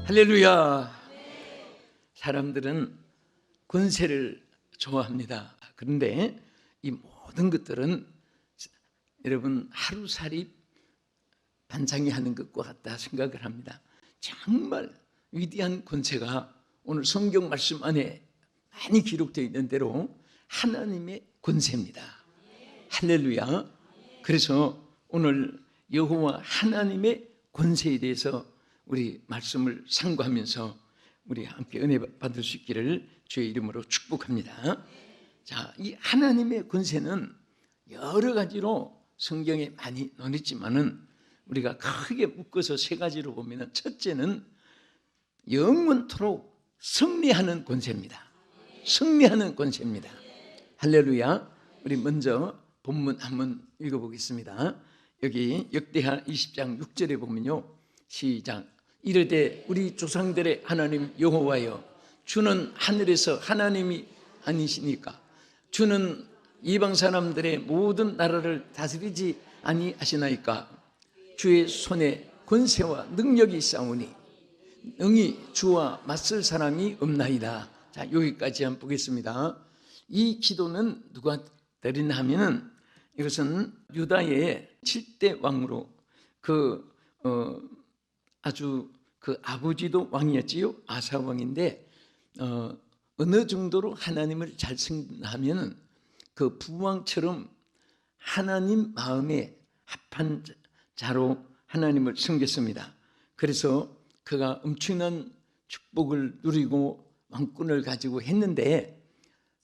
할렐루야. 사람들은 권세를 좋아합니다. 그런데 이 모든 것들은 여러분 하루살이 반장이 하는 것과 같다 생각을 합니다. 정말 위대한 권세가 오늘 성경 말씀 안에 많이 기록되어 있는 대로 하나님의 권세입니다. 할렐루야. 그래서 오늘 여호와 하나님의 권세에 대해서 우리 말씀을 상고하면서 우리 함께 은혜 받을 수 있기를 주의 이름으로 축복합니다. 자, 이 하나님의 권세는 여러 가지로 성경에 많이 논했지만은 우리가 크게 묶어서 세 가지로 보면은 첫째는 영원토록 승리하는 권세입니다. 승리하는 권세입니다. 할렐루야. 우리 먼저 본문 한번 읽어보겠습니다. 여기 역대하 20장 6절에 보면요, 시작. 이르되 우리 조상들의 하나님 여호와여, 주는 하늘에서 하나님이 아니시니까 주는 이방 사람들의 모든 나라를 다스리지 아니하시나이까. 주의 손에 권세와 능력이 있사오니 능히 주와 맞설 사람이 없나이다. 자, 여기까지 한번 보겠습니다. 이 기도는 누가 드리나 하면은 이것은 유다의 7대 왕으로 아주 그 아버지도 왕이었지요. 아사 왕인데 어느 정도로 하나님을 잘 승하면은 그 부왕처럼 하나님 마음에 합한 자로 하나님을 섬겼습니다. 그래서 그가 엄청난 축복을 누리고 왕권을 가지고 했는데,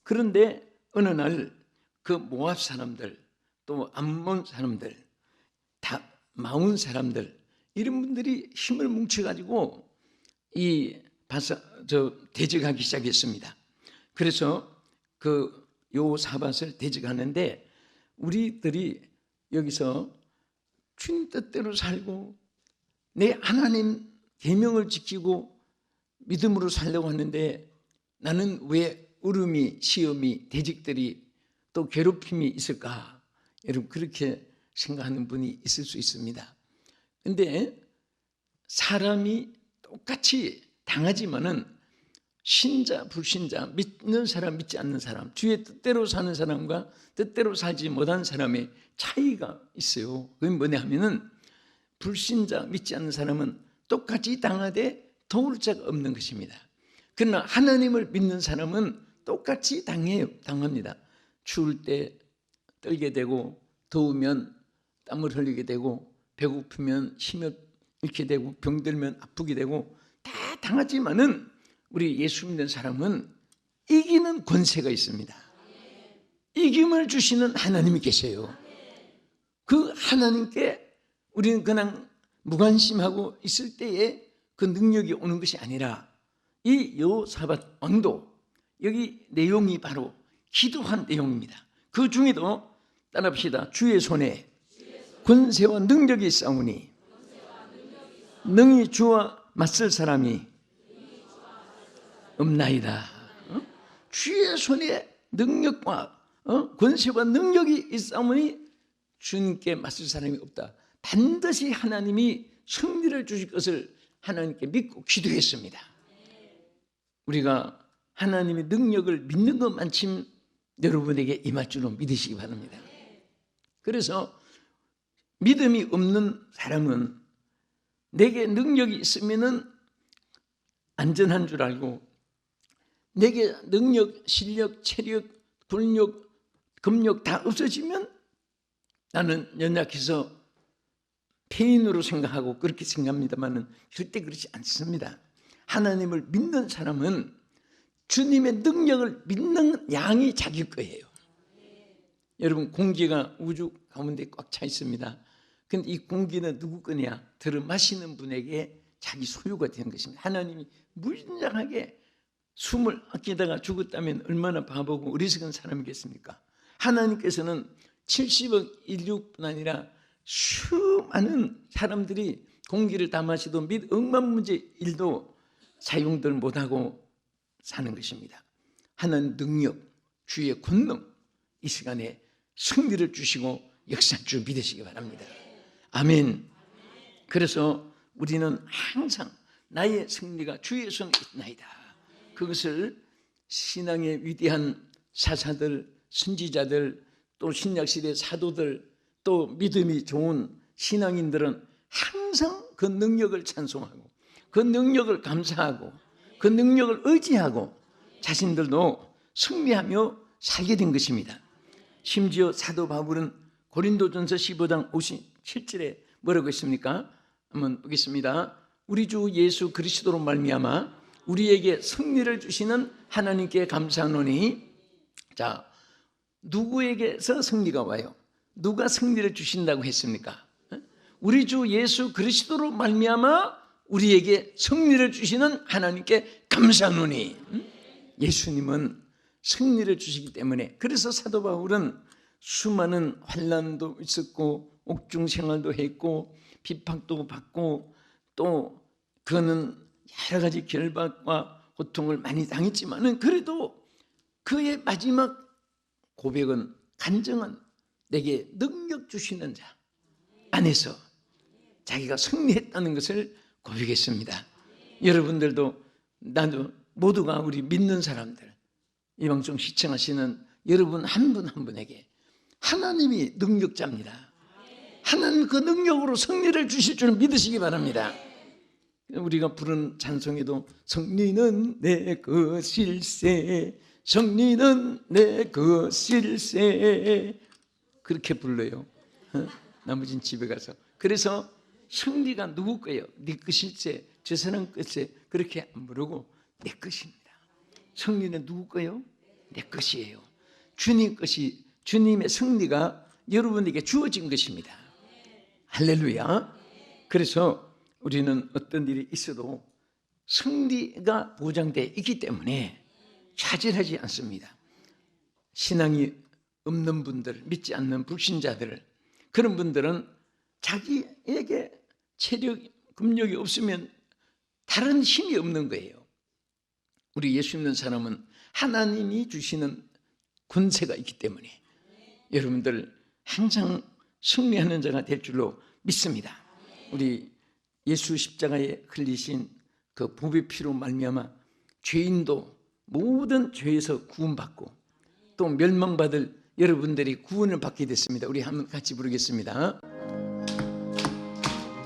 그런데 어느 날 그 모압 사람들, 또 암몬 사람들, 다 마온 사람들, 이런 분들이 힘을 뭉쳐가지고 대적하기 시작했습니다. 그래서 그 여호사밧을 대적하는데 우리들이 여기서 주님 뜻대로 살고 내 하나님 계명을 지키고 믿음으로 살려고 하는데 나는 왜 울음이, 시험이, 대적들이 또 괴롭힘이 있을까? 여러분 그렇게 생각하는 분이 있을 수 있습니다. 근데 사람이 똑같이 당하지만은 신자, 불신자, 믿는 사람, 믿지 않는 사람, 주의 뜻대로 사는 사람과 뜻대로 살지 못한 사람의 차이가 있어요. 그게 뭐냐 하면은 불신자, 믿지 않는 사람은 똑같이 당하되 도울 자가 없는 것입니다. 그러나 하나님을 믿는 사람은 똑같이 당합니다. 추울 때 떨게 되고, 더우면 땀을 흘리게 되고, 배고프면 힘을 잃게 되고, 병들면 아프게 되고 다 당하지만은 우리 예수 믿는 사람은 이기는 권세가 있습니다. 이김을 주시는 하나님이 계세요. 그 하나님께 우리는 그냥 무관심하고 있을 때에 그 능력이 오는 것이 아니라 이 여호사밧 왕도 여기 내용이 바로 기도한 내용입니다. 그 중에도 따라합시다. 주의 손에 권세와 능력이 있사오니 능히 주와 맞설 사람이 없나이다. 주의 손에 능력과 권세와 능력이 있사오니 주님께 맞설 사람이 없다. 반드시 하나님이 승리를 주실 것을 하나님께 믿고 기도했습니다. 우리가 하나님의 능력을 믿는 것만큼 여러분에게 임할 줄로 믿으시기 바랍니다. 그래서 믿음이 없는 사람은 내게 능력이 있으면은 안전한 줄 알고, 내게 능력, 실력, 체력, 군력, 금력 다 없어지면 나는 연약해서 폐인으로 생각하고 그렇게 생각합니다만은 절대 그렇지 않습니다. 하나님을 믿는 사람은 주님의 능력을 믿는 양이 자기 거예요. 여러분 공기가 우주 가운데 꽉 차 있습니다. 근데 이 공기는 누구 거냐? 들어 마시는 분에게 자기 소유가 되는 것입니다. 하나님이 무진장하게 숨을 아끼다가 죽었다면 얼마나 바보고 어리석은 사람이겠습니까? 하나님께서는 70억 인류뿐 아니라 수많은 사람들이 공기를 다 마시도 및 억만 문제 일도 사용들 못하고 사는 것입니다. 하나님 능력, 주의 권능 이 시간에 승리를 주시고 역사할 줄 믿으시기 바랍니다. 아멘. 그래서 우리는 항상 나의 승리가 주의 손에 있나이다. 그것을 신앙의 위대한 사사들, 선지자들, 또 신약시대 사도들, 또 믿음이 좋은 신앙인들은 항상 그 능력을 찬송하고 그 능력을 감사하고 그 능력을 의지하고 자신들도 승리하며 살게 된 것입니다. 심지어 사도 바울은 고린도전서 15장 57절에 뭐라고 했습니까? 한번 보겠습니다. 우리 주 예수 그리스도로 말미암아 우리에게 승리를 주시는 하나님께 감사하노니. 자, 누구에게서 승리가 와요? 누가 승리를 주신다고 했습니까? 우리 주 예수 그리스도로 말미암아 우리에게 승리를 주시는 하나님께 감사하노니. 예수님은 승리를 주시기 때문에, 그래서 사도 바울은 수많은 환난도 있었고 옥중 생활도 했고 비박도 받고 또 그는 여러 가지 결박과 고통을 많이 당했지만은 그래도 그의 마지막 고백은 간증은 내게 능력 주시는 자 안에서 자기가 승리했다는 것을 고백했습니다. 여러분들도 나도 모두가 우리 믿는 사람들, 이 방송 시청하시는 여러분 한 분 한 분에게 하나님이 능력자입니다. 하나님 그 능력으로 승리를 주실 줄 믿으시기 바랍니다. 우리가 부른 찬송에도 승리는 내 것일세, 승리는 내 것일세 그렇게 불러요. 나머지는 집에 가서. 그래서 승리가 누구 거예요? 네 것일세, 저 사람 것일세 그렇게 안 부르고 내 것입니다. 승리는 누구 거예요? 내 것이에요. 주님 것이, 주님의 승리가 여러분에게 주어진 것입니다. 할렐루야. 그래서 우리는 어떤 일이 있어도 승리가 보장되어 있기 때문에 좌절하지 않습니다. 신앙이 없는 분들, 믿지 않는 불신자들, 그런 분들은 자기에게 체력, 근력이 없으면 다른 힘이 없는 거예요. 우리 예수 믿는 사람은 하나님이 주시는 권세가 있기 때문에 여러분들 항상 승리하는 자가 될 줄로 믿습니다. 우리 예수 십자가에 흘리신 그 보배 피로 말미암아 죄인도 모든 죄에서 구원받고 또 멸망받을 여러분들이 구원을 받게 됐습니다. 우리 한번 같이 부르겠습니다.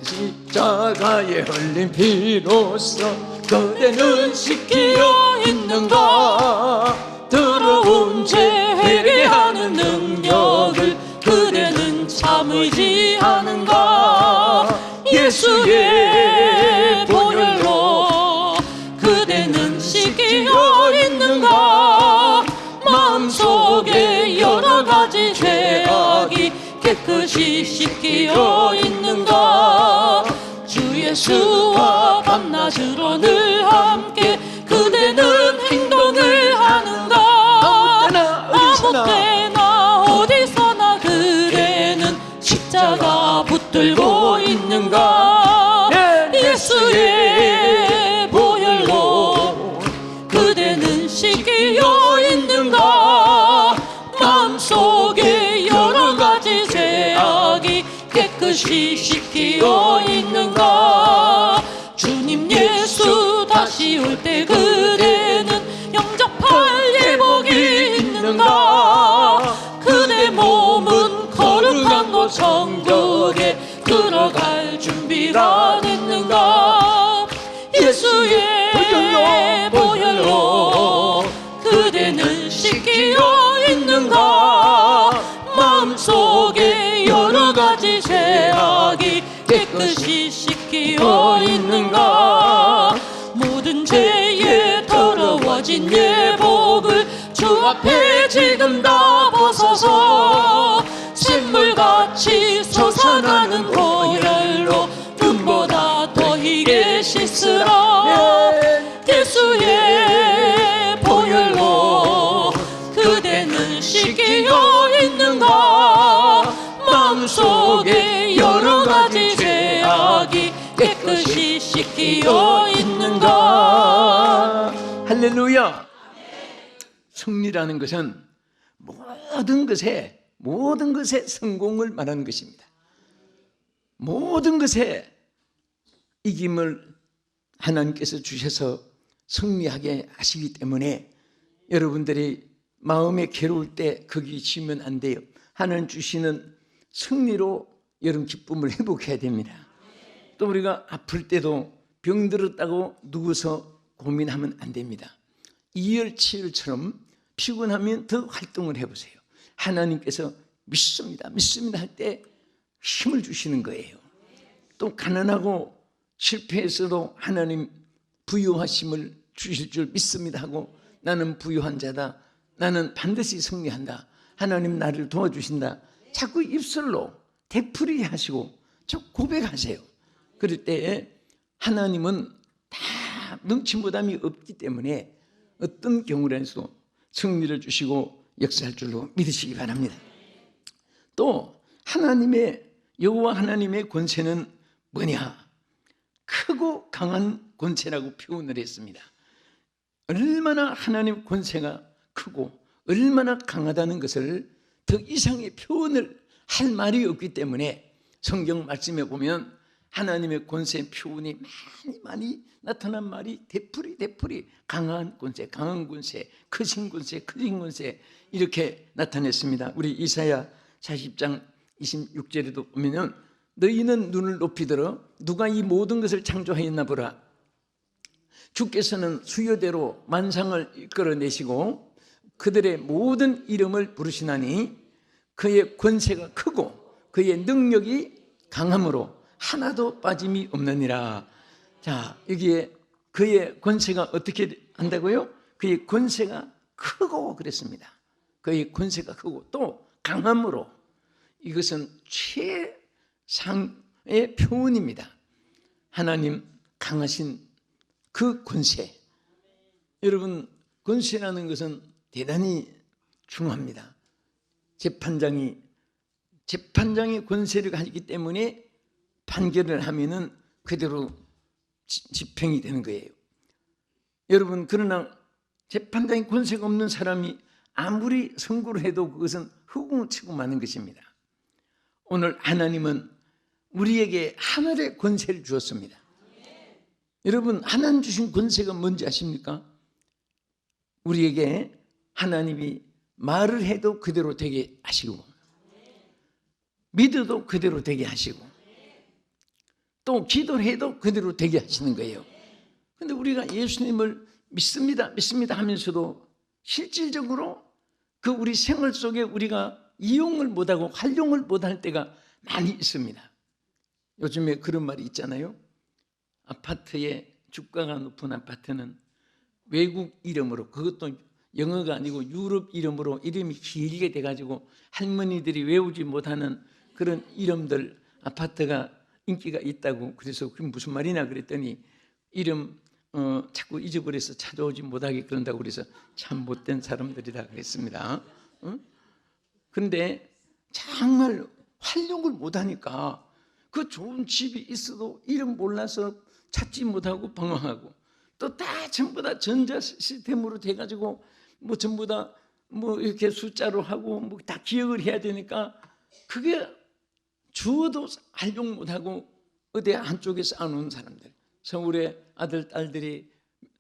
십자가에 흘린 피로써 그대는 씻기어 있는가? 더러운 죄 회개하는 능력을 그대는 참으지 않은가? 예수의 보혈로 그대는 씻기어 있는가? 마음속에 여러 가지 죄악이 깨끗이 씻기어 있는가? 주 예수와 밤낮으로 늘 함께 그대는 행동을 하는가? 아무 때나 어디서나 그대는 십자가 붙들고 있는가? 예수의 보혈로 그대는 씻기어 있는가? 마음속에 여러 가지 죄악이 깨끗이 씻기어 있는가? 주님 예수 다시 올 때 그대는 영접할 예복이 있는가? 그대 몸은 거룩한 곳 천국에 들어갈 준비가 됐는가? 예수의 보혈로 그대는 씻기어 있는가? 마음속에 여러 가지 죄악이 깨끗이 씻기어 있는가? 모든 죄에 더러워진 예복을 주 앞에 지금 다 벗어서 샘물같이 솟아나는 보혈로 눈보다 더 희게 씻으라. 예수의 보혈로 그대는 씻기어 있는가? 마음속에 여러 가지 죄악이 깨끗이 씻기어 있는가? 할렐루야. 승리라는 것은 모든 것에 성공을 말하는 것입니다. 모든 것에 이김을 하나님께서 주셔서 승리하게 하시기 때문에 여러분들이 마음에 괴로울 때 거기 쉬면 안 돼요. 하나님 주시는 승리로 여러분 기쁨을 회복해야 됩니다. 또 우리가 아플 때도 병들었다고 누워서 고민하면 안 됩니다. 이열치열처럼 피곤하면 더 활동을 해보세요. 하나님께서 믿습니다, 믿습니다 할 때 힘을 주시는 거예요. 또 가난하고 실패했어도 하나님 부유하심을 주실 줄 믿습니다 하고, 나는 부유한 자다, 나는 반드시 승리한다, 하나님 나를 도와주신다, 자꾸 입술로 되풀이 하시고 저 고백하세요. 그럴 때 하나님은 다 능치무담이 없기 때문에 어떤 경우라도 승리를 주시고 역사할 줄로 믿으시기 바랍니다. 또 하나님의, 여호와 하나님의 권세는 뭐냐? 크고 강한 권세라고 표현을 했습니다. 얼마나 하나님 권세가 크고 얼마나 강하다는 것을 더 이상의 표현을 할 말이 없기 때문에 성경 말씀에 보면 하나님의 권세 표현이 많이 나타난 말이 되풀이 강한 권세, 강한 권세, 크신 권세, 크신 권세 이렇게 나타냈습니다. 우리 이사야 40장 26절에도 보면 너희는 눈을 높이 들어 누가 이 모든 것을 창조하였나 보라. 주께서는 수요대로 만상을 이끌어내시고 그들의 모든 이름을 부르시나니 그의 권세가 크고 그의 능력이 강함으로 하나도 빠짐이 없느니라. 자, 여기에 그의 권세가 어떻게 한다고요? 그의 권세가 크고 그랬습니다. 그의 권세가 크고 또 강함으로, 이것은 최상의 표현입니다. 하나님 강하신 그 권세. 여러분, 권세라는 것은 대단히 중요합니다. 재판장이 권세를 가지기 때문에 판결을 하면은 그대로 집행이 되는 거예요. 여러분, 그러나 재판장이 권세가 없는 사람이 아무리 선고를 해도 그것은 흑웅을 치고 마는 것입니다. 오늘 하나님은 우리에게 하늘의 권세를 주었습니다. 여러분, 하나님 주신 권세가 뭔지 아십니까? 우리에게 하나님이 말을 해도 그대로 되게 하시고, 믿어도 그대로 되게 하시고, 또 기도를 해도 그대로 되게 하시는 거예요. 그런데 우리가 예수님을 믿습니다 하면서도 실질적으로 그 우리 생활 속에 우리가 이용을 못하고 활용을 못할 때가 많이 있습니다. 요즘에 그런 말이 있잖아요. 아파트의 주가가 높은 아파트는 외국 이름으로, 그것도 영어가 아니고 유럽 이름으로 이름이 길게 돼가지고 할머니들이 외우지 못하는 그런 이름들 아파트가 인기가 있다고. 그래서 그게 무슨 말이냐 그랬더니 이름 자꾸 잊어버려서 찾아오지 못하게 그런다고. 그래서 참 못된 사람들이다 그랬습니다. 그런데 정말 활용을 못하니까 그 좋은 집이 있어도 이름 몰라서 찾지 못하고 방황하고, 또 다 전부 다 전자 시스템으로 돼가지고 뭐 전부 다 뭐 이렇게 숫자로 하고 뭐 다 기억을 해야 되니까 그게 주어도 활용 못하고 어디 한쪽에 쌓아놓은 사람들, 서울의 아들 딸들이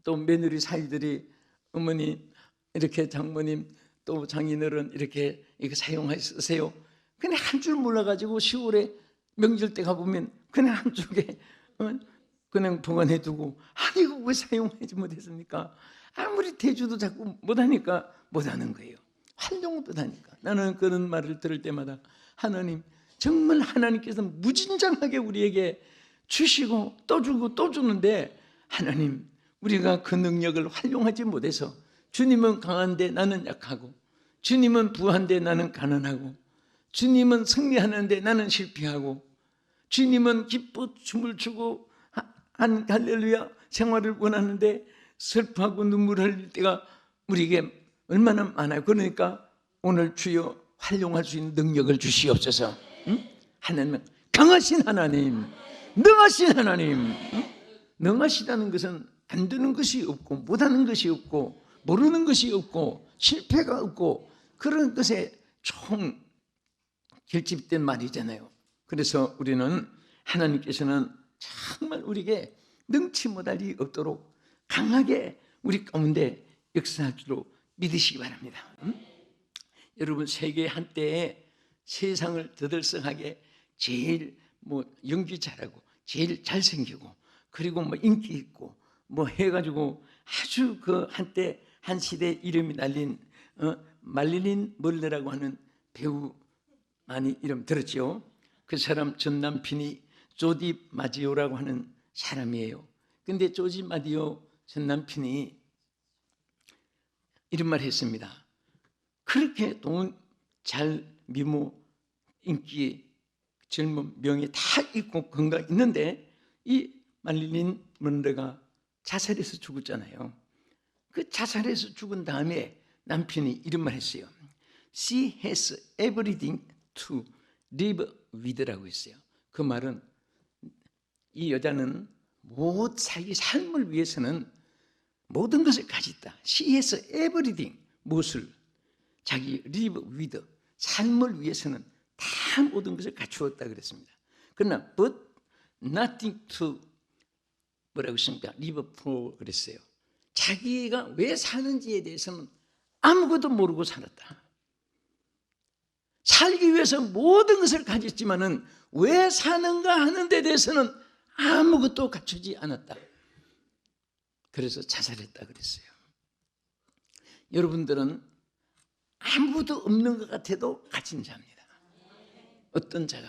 또 며느리 사이들이 어머니 이렇게 장모님 또 장인어른 이렇게 이거 사용하세요. 그냥 한 줄 몰라가지고 10월에 명절 때 가보면 그냥 한쪽에 그냥 보관해두고, 아니 이거 왜 사용하지 못했습니까? 아무리 대주도 자꾸 못하니까 못하는 거예요. 활용을 못하니까. 나는 그런 말을 들을 때마다 하나님, 정말 하나님께서 무진장하게 우리에게 주시고 또 주고 또 주는데, 하나님 우리가 그 능력을 활용하지 못해서 주님은 강한데 나는 약하고, 주님은 부한데 나는 가난하고, 주님은 승리하는데 나는 실패하고, 주님은 기뻐 춤을 추고 한 할렐루야 생활을 원하는데 슬퍼하고 눈물 흘릴 때가 우리에게 얼마나 많아요. 그러니까 오늘 주여 활용할 수 있는 능력을 주시옵소서. 하나님은 강하신 하나님, 능하신 하나님. 능하시다는 것은 안 되는 것이 없고 못하는 것이 없고 모르는 것이 없고 실패가 없고 그런 것에 총 결집된 말이잖아요. 그래서 우리는 하나님께서는 정말 우리에게 능치 못할 리 없도록 강하게 우리 가운데 역사할 줄로 믿으시기 바랍니다. 여러분, 세계 한때에 세상을 들썩하게 제일 연기 잘하고 제일 잘생기고 그리고 인기 있고 해가지고 아주 그 한때 한 시대 이름이 날린 말릴린 멀러라고 하는 배우 많이 이름 들었죠? 그 사람 전 남편이 조디 마지오라고 하는 사람이에요. 근데 조디 마지오 전 남편이 이런 말 했습니다. 그렇게 돈, 잘, 미모, 인기, 젊은, 명예 다 있고 건강 있는데 이 말릴린 먼로가 자살해서 죽었잖아요. 그 자살해서 죽은 다음에 남편이 이런 말 했어요. She has everything to live with라고 했어요. 그 말은 이 여자는 자기 삶을 위해서는 모든 것을 가졌다. She has everything. 무엇을? 자기 live with, 삶을 위해서는 다 모든 것을 갖추었다 그랬습니다. 그러나 but nothing to 뭐라고 했습니까? live for 그랬어요. 자기가 왜 사는지에 대해서는 아무것도 모르고 살았다. 살기 위해서 모든 것을 가졌지만은 왜 사는가 하는 데 대해서는 아무것도 갖추지 않았다. 그래서 자살했다 그랬어요. 여러분들은 아무것도 없는 것 같아도 가진 자입니다. 어떤 자가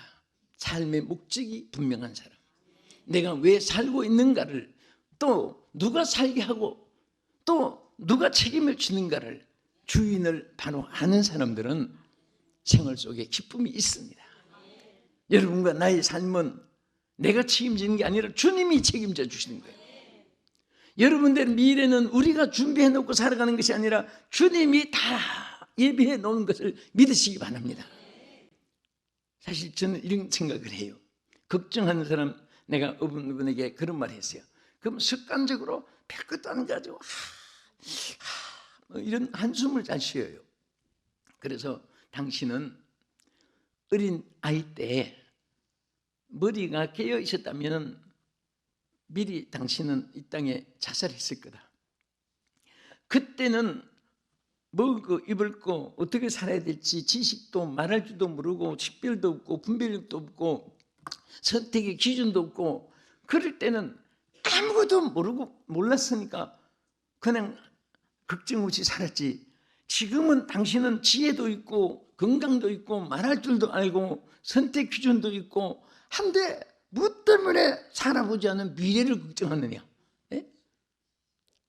삶의 목적이 분명한 사람, 내가 왜 살고 있는가를, 또 누가 살게 하고 또 누가 책임을 지는가를, 주인을 바로 아는 사람들은 생활 속에 기쁨이 있습니다. 여러분과 나의 삶은 내가 책임지는 게 아니라 주님이 책임져 주시는 거예요. 여러분들의 미래는 우리가 준비해 놓고 살아가는 것이 아니라 주님이 다 예비해 놓은 것을 믿으시기 바랍니다. 사실 저는 이런 생각을 해요. 걱정하는 사람, 내가 어분에게 그런 말 했어요. 그럼 습관적으로 별것도 안 가지고 이런 한숨을 잘 쉬어요. 그래서 당신은 어린 아이 때 머리가 깨어 있었다면 미리 당신은 이 땅에 자살했을 거다. 그때는 먹고 입을 거 어떻게 살아야 될지 지식도 말할 줄도 모르고 식별도 없고 분별력도 없고 선택의 기준도 없고, 그럴 때는 아무것도 모르고 몰랐으니까 그냥 걱정 없이 살았지. 지금은 당신은 지혜도 있고 건강도 있고 말할 줄도 알고 선택 기준도 있고 한데 뭐 때문에 살아보지 않은 미래를 걱정하느냐? 예?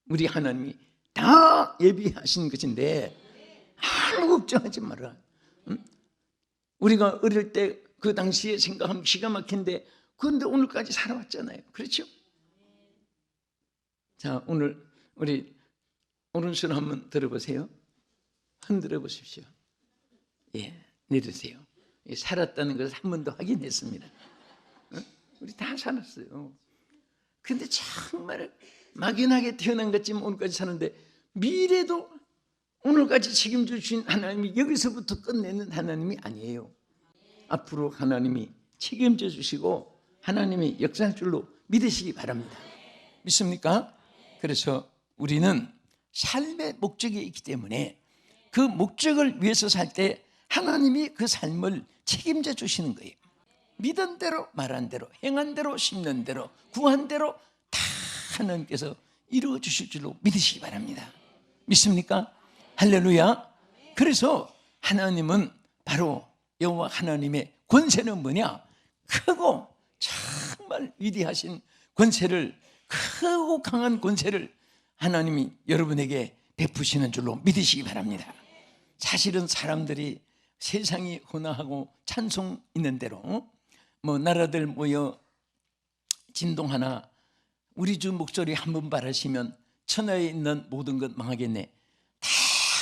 우리 하나님이 다 예비하신 것인데 아무 걱정하지 마라. 응? 우리가 어릴 때 그 당시에 생각하면 기가 막힌데 그런데 오늘까지 살아왔잖아요. 그렇죠? 자, 오늘 우리 오른손 한번 들어보세요. 흔들어 보십시오. 예, 내리세요. 살았다는 것을 한 번 더 확인했습니다. 우리 다 살았어요. 근데 정말 막연하게 태어난 것처럼 오늘까지 사는데 미래도 오늘까지 책임져 주신 하나님이 여기서부터 끝내는 하나님이 아니에요. 앞으로 하나님이 책임져 주시고 하나님이 역사할 줄로 믿으시기 바랍니다. 믿습니까? 그래서 우리는 삶의 목적이 있기 때문에 그 목적을 위해서 살 때 하나님이 그 삶을 책임져 주시는 거예요. 믿은 대로, 말한 대로, 행한 대로, 심는 대로, 구한 대로 다 하나님께서 이루어 주실 줄로 믿으시기 바랍니다. 믿습니까? 할렐루야. 그래서 하나님은 바로 여호와 하나님의 권세는 뭐냐? 크고 정말 위대하신 권세를, 크고 강한 권세를 하나님이 여러분에게 베푸시는 줄로 믿으시기 바랍니다. 사실은 사람들이 세상이 헌화하고 찬송 있는 대로 나라들 모여 진동하나 우리 주 목소리 한번 바라시면 천하에 있는 모든 것 망하겠네. 다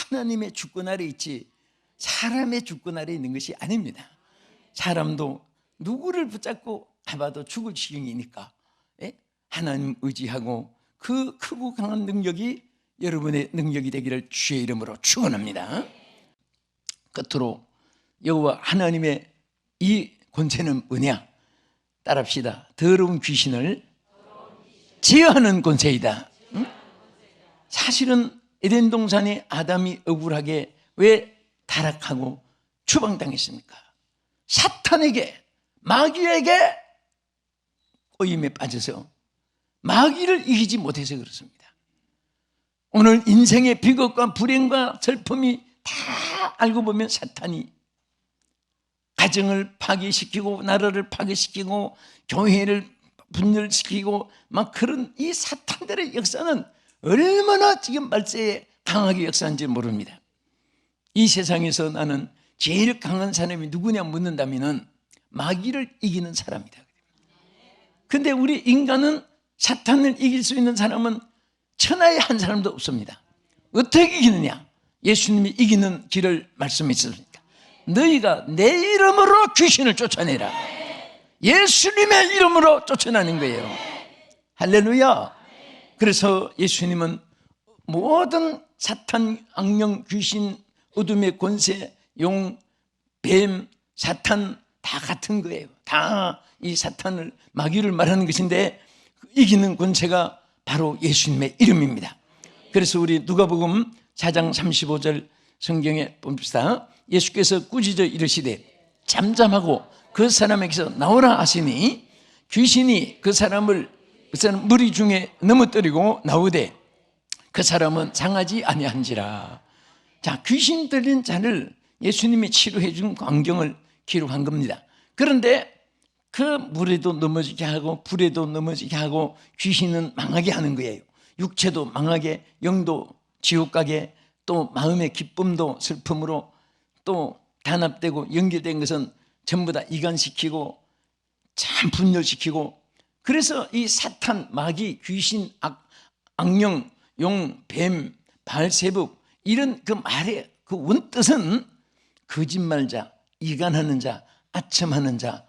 하나님의 주권 아래 있지 사람의 주권 아래 있는 것이 아닙니다. 사람도 누구를 붙잡고 해봐도 죽을 지경이니까 하나님 의지하고 그 크고 강한 능력이 여러분의 능력이 되기를 주의 이름으로 축원합니다. 끝으로 여호와 하나님의 이 권세는 뭐냐? 따라합시다. 더러운 귀신을 제어하는 권세이다. 응? 사실은 에덴 동산에 아담이 억울하게 왜 타락하고 추방당했습니까? 사탄에게, 마귀에게 꼬임에 빠져서 마귀를 이기지 못해서 그렇습니다. 오늘 인생의 비극과 불행과 슬픔이 다 알고 보면 사탄이 가정을 파괴시키고 나라를 파괴시키고 교회를 분열시키고 막 그런 이 사탄들의 역사는 얼마나 지금 말세에 강하게 역사한지 모릅니다. 이 세상에서 나는 제일 강한 사람이 누구냐 묻는다면 마귀를 이기는 사람이다. 근데 우리 인간은 사탄을 이길 수 있는 사람은 천하에 한 사람도 없습니다. 어떻게 이기느냐? 예수님이 이기는 길을 말씀했습니까? 너희가 내 이름으로 귀신을 쫓아내라. 예수님의 이름으로 쫓아내는 거예요. 할렐루야. 그래서 예수님은 모든 사탄, 악령, 귀신, 어둠의 권세, 용, 뱀, 사탄 다 같은 거예요. 다 이 사탄을, 마귀를 말하는 것인데 이기는 권세가 바로 예수님의 이름입니다. 그래서 우리 누가복음 4장 35절 성경에 봅시다. 예수께서 꾸짖어 이르시되 잠잠하고 그 사람에게서 나오라 하시니 귀신이 그 사람 무리 중에 넘어뜨리고 나오되 그 사람은 상하지 아니한지라. 자, 귀신 들린 자를 예수님이 치료해 준 광경을 기록한 겁니다. 그런데 그 물에도 넘어지게 하고 불에도 넘어지게 하고 귀신은 망하게 하는 거예요. 육체도 망하게, 영도 지옥 가게, 또 마음의 기쁨도 슬픔으로 또 단합되고 연결된 것은 전부 다 이간시키고 참 분열시키고. 그래서 이 사탄, 마귀, 귀신, 악령, 용, 뱀, 바알세북 이런 그 말의 그 원뜻은 거짓말자, 이간하는 자, 아첨하는 자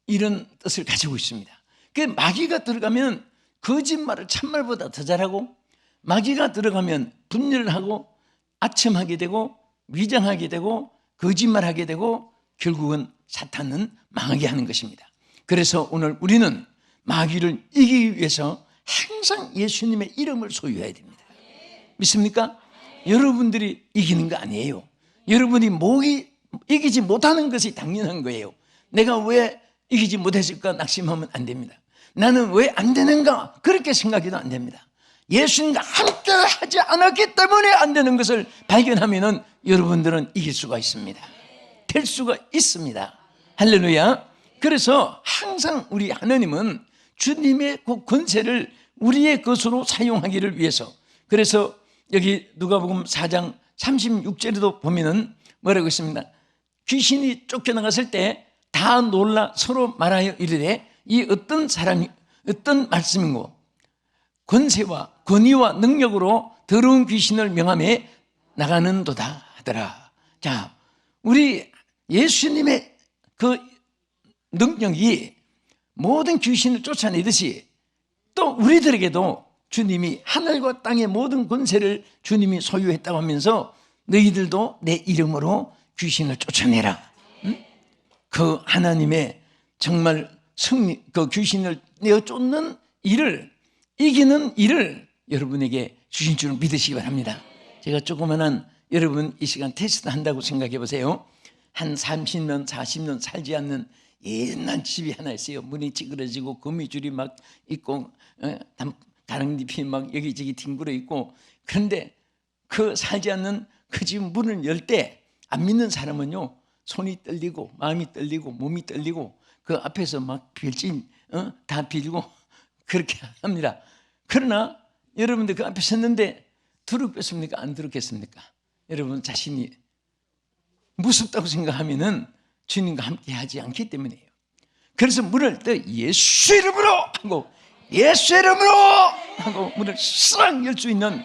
이런 뜻을 가지고 있습니다. 그 마귀가 들어가면 거짓말을 참말보다 더 잘하고 마귀가 들어가면 분열하고 아첨하게 되고 위장하게 되고 거짓말하게 되고 결국은 사탄은 망하게 하는 것입니다. 그래서 오늘 우리는 마귀를 이기기 위해서 항상 예수님의 이름을 소유해야 됩니다. 믿습니까? 여러분들이 이기는 거 아니에요. 여러분이 이기지 못하는 것이 당연한 거예요. 내가 왜 이기지 못했을까 낙심하면 안 됩니다. 나는 왜 안 되는가 그렇게 생각해도 안 됩니다. 예수님과 함께 하지 않았기 때문에 안 되는 것을 발견하면 여러분들은 이길 수가 있습니다. 될 수가 있습니다. 할렐루야. 그래서 항상 우리 하나님은 주님의 그 권세를 우리의 것으로 사용하기를 위해서, 그래서 여기 누가복음 4장 36절에도 보면은 뭐라고 있습니다. 귀신이 쫓겨나갔을 때 다 놀라 서로 말하여 이르되 이 어떤 사람이 어떤 말씀인고 권세와 권위와 능력으로 더러운 귀신을 명하며 나가는도다 하더라. 자, 우리 예수님의 그 능력이 모든 귀신을 쫓아내듯이 또 우리들에게도 주님이 하늘과 땅의 모든 권세를 주님이 소유했다고 하면서 너희들도 내 이름으로 귀신을 쫓아내라. 응? 그 하나님의 정말 승리, 그 귀신을 내어 쫓는 일을, 이기는 일을 여러분에게 주신 줄 믿으시기 바랍니다. 제가 조그만한 여러분 이 시간 테스트 한다고 생각해 보세요. 한 30년 40년 살지 않는 옛날 집이 하나 있어요. 문이 찌그러지고 거미줄이 막 있고 가랑잎이 막 여기저기 뒹굴어 있고, 그런데 그 살지 않는 그 집 문을 열 때 안 믿는 사람은요 손이 떨리고 마음이 떨리고 몸이 떨리고 그 앞에서 막 빌진 다 빌고 그렇게 합니다. 그러나 여러분들 그 앞에 섰는데 두렵겠습니까? 안 두렵겠습니까? 여러분 자신이 무섭다고 생각하면은 주님과 함께 하지 않기 때문이에요. 그래서 문을 열 때 예수 이름으로 하고 예수 이름으로 하고 문을 싹 열 수 있는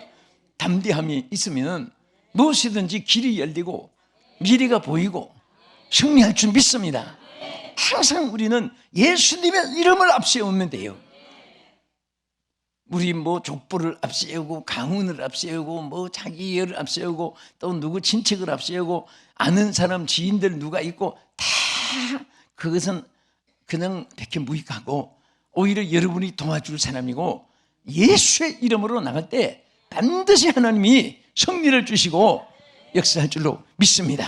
담대함이 있으면 무엇이든지 길이 열리고 미래가 보이고 승리할 줄 믿습니다. 항상 우리는 예수님의 이름을 앞세우면 돼요. 우리 뭐 족보를 앞세우고 가문을 앞세우고 뭐 자기 열을 앞세우고 또 누구 친척을 앞세우고 아는 사람 지인들 누가 있고 다 그것은 그냥 백해 무익하고 오히려 여러분이 도와줄 사람이고 예수의 이름으로 나갈 때 반드시 하나님이 승리를 주시고 역사할 줄로 믿습니다.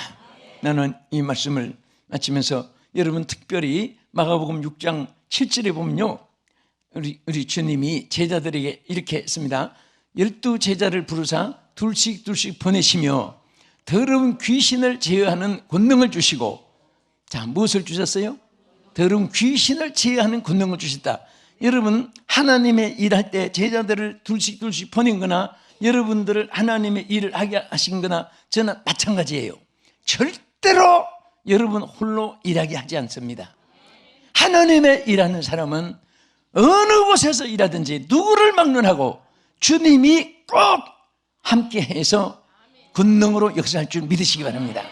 나는 이 말씀을 마치면서 여러분 특별히 마가복음 6장 7절에 보면요, 우리 주님이 제자들에게 이렇게 했습니다. 12제자를 부르사 둘씩 보내시며 더러운 귀신을 제어하는 권능을 주시고, 자, 무엇을 주셨어요? 더러운 귀신을 제어하는 권능을 주셨다. 여러분, 하나님의 일할 때 제자들을 둘씩 보낸 거나 여러분들을 하나님의 일을 하게 하신 거나 저는 마찬가지예요. 절대로 여러분 홀로 일하게 하지 않습니다. 하나님의 일하는 사람은 어느 곳에서 일하든지 누구를 막론하고 주님이 꼭 함께해서 권능으로 역사할 줄 믿으시기 바랍니다.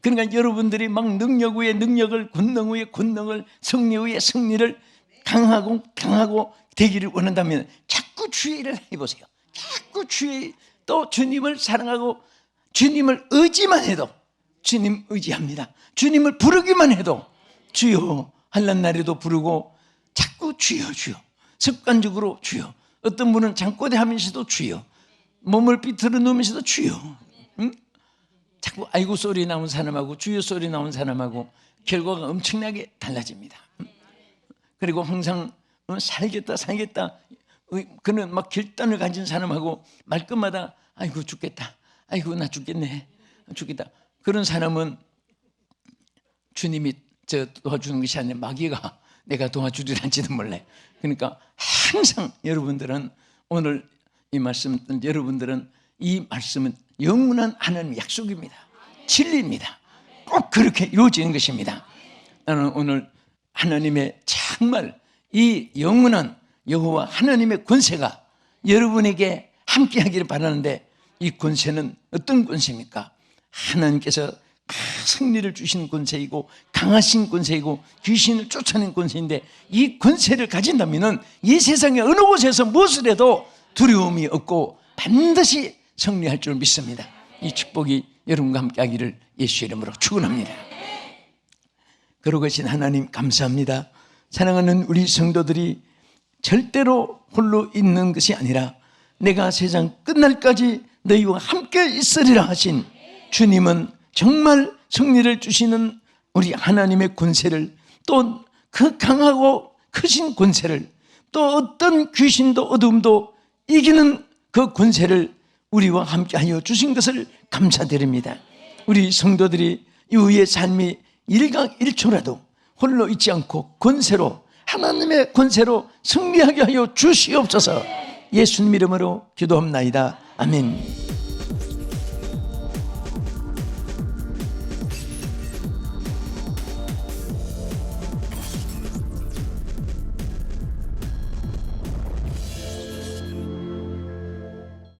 그러니까 여러분들이 막 능력 위에 능력을, 권능 위에 권능을, 승리 위에 승리를 강하고 되기를 원한다면 자꾸 주의 일을 해보세요. 자꾸 또 주님을 사랑하고 주님을 의지만 해도, 주님 의지합니다. 주님을 부르기만 해도 주여 한란 날에도 부르고 자꾸 주여 습관적으로 주여, 어떤 분은 잠꼬대 하면서도 주여, 몸을 삐뚤어 누우면서도 주여, 응? 자꾸 아이고 소리 나온 사람하고 주여 소리 나온 사람하고 결과가 엄청나게 달라집니다. 그리고 항상 살겠다 그는 막 결단을 가진 사람하고 말끝마다 아이고 죽겠다, 아이고 나 죽겠네, 죽겠다, 그런 사람은 주님이 도와주는 것이 아니라 마귀가 내가 도와주리란지도 몰래. 그러니까 항상 여러분들은 오늘 이 말씀, 여러분들은 이 말씀은 영원한 하나님의 약속입니다. 진리입니다. 꼭 그렇게 이루어지는 것입니다. 나는 오늘 하나님의 정말 이 영원한 여호와 하나님의 권세가 여러분에게 함께하기를 바라는데, 이 권세는 어떤 권세입니까? 하나님께서 승리를 주시는 권세이고 강하신 권세이고 귀신을 쫓아내는 권세인데, 이 권세를 가진다면 이 세상의 어느 곳에서 무엇을 해도 두려움이 없고 반드시 승리할 줄 믿습니다. 이 축복이 여러분과 함께 하기를 예수의 이름으로 축원합니다. 그러고신 하나님 감사합니다. 사랑하는 우리 성도들이 절대로 홀로 있는 것이 아니라 내가 세상 끝날까지 너희와 함께 있으리라 하신 주님은 정말 승리를 주시는 우리 하나님의 권세를, 또 그 강하고 크신 권세를, 또 어떤 귀신도 어둠도 이기는 그 권세를 우리와 함께하여 주신 것을 감사드립니다. 우리 성도들이 이후의 삶이 일각일초라도 홀로 있지 않고 권세로, 하나님의 권세로 승리하게 하여 주시옵소서. 예수님 이름으로 기도합나이다. 아멘.